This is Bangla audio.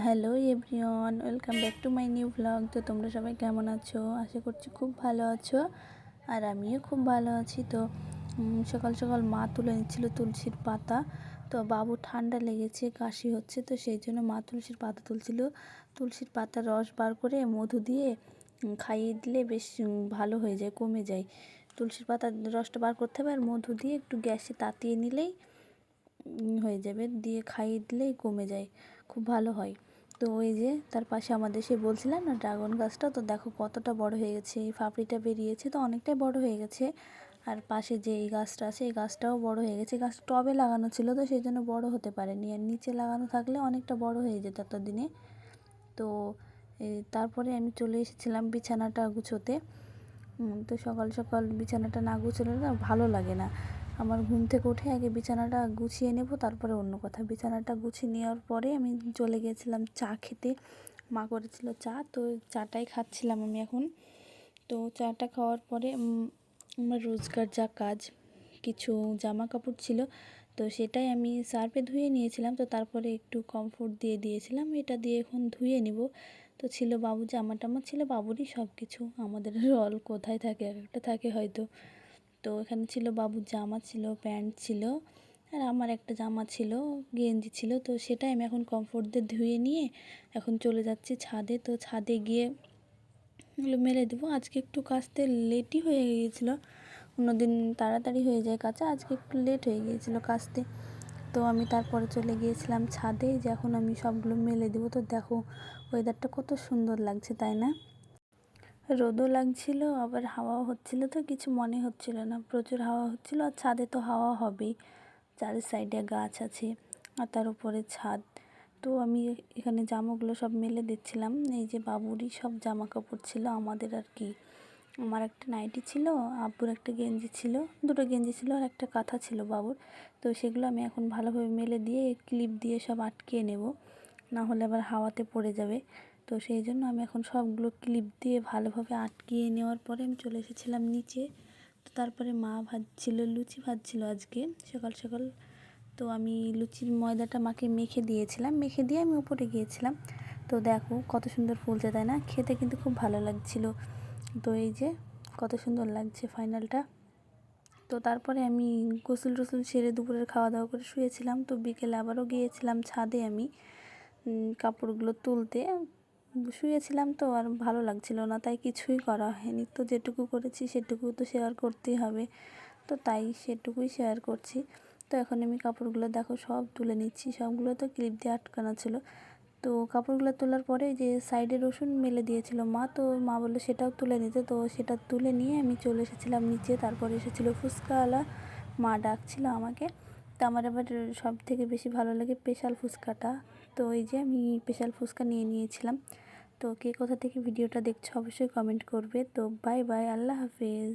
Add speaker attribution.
Speaker 1: Hello everyone, welcome back to my new vlog. তো তোমরা সবাই কেমন আছো? আশা করছি খুব ভালো আছো, আর আমিও খুব ভালো আছি। তো সকাল সকাল মা তুলে নিচ্ছিল তুলসীর পাতা। তো বাবু ঠান্ডা লেগেছে, কাশি হচ্ছে, তো সেই জন্য মা তুলসীর পাতা তুলছিল। তুলসীর পাতার রস বার করে মধু দিয়ে খাইয়ে দিলে বেশ ভালো হয়ে যায়, কমে যায়। তুলসীর পাতার রসটা বার করতে হবে, আর মধু দিয়ে একটু গ্যাসে তাতিয়ে নিলেই হয়ে যাবে, দিয়ে খাইয়ে দিলেই কমে যায়, খুব ভালো হয়। তো ওই যে তার পাশে আমাদের সে বলছিলাম না ড্রাগন গাছটা, তো দেখো কতটা বড় হয়ে গেছে, এই ফাপড়িটা বেরিয়েছে তো অনেকটাই বড় হয়ে গেছে। আর পাশে যে এই গাছটা আছে, এই গাছটাও বড় হয়ে গেছে। গাছটা টবে লাগানো ছিল, তো সেই জন্য বড় হতে পারেনি, আর নিচে লাগানো থাকলে অনেকটা বড় হয়ে যেত ততদিনে। তো তারপরে আমি চলে এসেছিলাম বিছানাটা গুছোতে। তো সকাল সকাল বিছানাটা না গুছোলে না ভালো লাগে না। আমার ঘুম থেকে উঠে আগে বিছানাটা গুছিয়ে নেব, তারপরে অন্য কথা। বিছানাটা গুছিয়ে নেওয়ার পরে আমি চলে গিয়েছিলাম চা খেতে। মা করেছিল চা, তো চাটাই খাচ্ছিলাম আমি এখন। তো চাটা খাওয়ার পরে আমার রোজকার যা কাজ, কিছু জামা কাপড় ছিল, তো সেটাই আমি সার্ফে ধুয়ে নিয়েছিলাম। তো তারপরে একটু কমফোর্ট দিয়ে দিয়েছিলাম, এটা দিয়ে এখন ধুয়ে নিব। তো ছিল বাবু জামা টামা, ছিল বাবুরই সব কিছু। আমাদের রল কোথায় থাকে, একটা থাকে হয়তো। তো এখানে ছিল বাবুর জামা, ছিল প্যান্ট ছিল, আর আমার একটা জামা ছিল, গেঞ্জি ছিল। তো সেটাই আমি এখন কমফোর্ট দিয়ে ধুয়ে নিয়ে এখন চলে যাচ্ছি ছাদে। তো ছাদে গিয়ে এগুলো মেলে দেবো। আজকে একটু কাচতে লেটই হয়ে গিয়েছিলো, অন্যদিন তাড়াতাড়ি হয়ে যায় কাচা, আজকে একটু লেট হয়ে গিয়েছিলো কাচতে। তো আমি তারপরে চলে গিয়েছিলাম ছাদে, যে এখন আমি সবগুলো মেলে দেবো। তো দেখো ওয়েদারটা কত সুন্দর লাগছে, তাই না? রোদও লাগছিল, আবার হাওয়াও হচ্ছিল, তো কিছু মনে হচ্ছিল না। প্রচুর হাওয়া হচ্ছিল, আর ছাদে তো হাওয়া হবেই, চারি সাইডে গাছ আছে, আর তার উপরে ছাদ। তো আমি এখানে জামাগুলো সব মেলে দিচ্ছিলাম। এই যে বাবুরই সব জামা কাপড় ছিল আমাদের, আর কি। আমার একটা নাইটি ছিল, আব্বুর একটা গেঞ্জি ছিল, দুটো গেঞ্জি ছিল, আর একটা কাঁথা ছিল বাবুর। তো সেগুলো আমি এখন ভালোভাবে মেলে দিয়ে ক্লিপ দিয়ে সব আটকিয়ে নেব, না হলে আবার হাওয়াতে পড়ে যাবে। তো সেই জন্য আমি এখন সবগুলো ক্লিপ দিয়ে ভালোভাবে আটকিয়ে নেওয়ার পরে আমি চলে এসেছিলাম নিচে। তো তারপরে মা লুচি ভাজছিল আজকে সকাল সকাল। তো আমি লুচির ময়দাটা মাকে মেখে দিয়েছিলাম, মেখে দিয়ে আমি উপরে গিয়েছিলাম। তো দেখো কত সুন্দর ফুলছে, তাই না? খেতে কিন্তু খুব ভালো লাগছিল। তো এই যে কত সুন্দর লাগছে ফাইনালটা। তো তারপরে আমি গোসল টোসল সেরে দুপুরের খাওয়া দাওয়া করে শুয়েছিলাম। তো বিকেলে আবারও গিয়েছিলাম ছাদে আমি কাপড়গুলো তুলতে। শুয়েছিলাম তো আর ভালো লাগছিল না, তাই কিছুই করা হয়নি। তো যেটুকু করেছি সেটুকু তো শেয়ার করতেই হবে, তো তাই সেটুকুই শেয়ার করছি। তো এখন আমি কাপড়গুলো দেখো সব তুলে নিচ্ছি, সবগুলো তো ক্লিপ দিয়ে আটকানো ছিল। তো কাপড়গুলো তোলার পরে যে সাইডে রসুন মেলে দিয়েছিল মা, তো মা বললো সেটাও তুলে নিতে। তো সেটা তুলে নিয়ে আমি চলে এসেছিলাম নিচে। তারপরে এসেছিলো ফুচকাওয়ালা, মা ডাকছিল আমাকে। তো আমার আবার সব থেকে বেশি ভালো লাগে স্পেশাল ফুচকাটা। তো এই যে আমি স্পেশাল ফুচকা নিয়ে নিয়েছিলাম। তো কে কোথা থেকে ভিডিওটা দেখছো অবশ্যই কমেন্ট করবে। তো বাই বাই, আল্লাহ হাফেজ।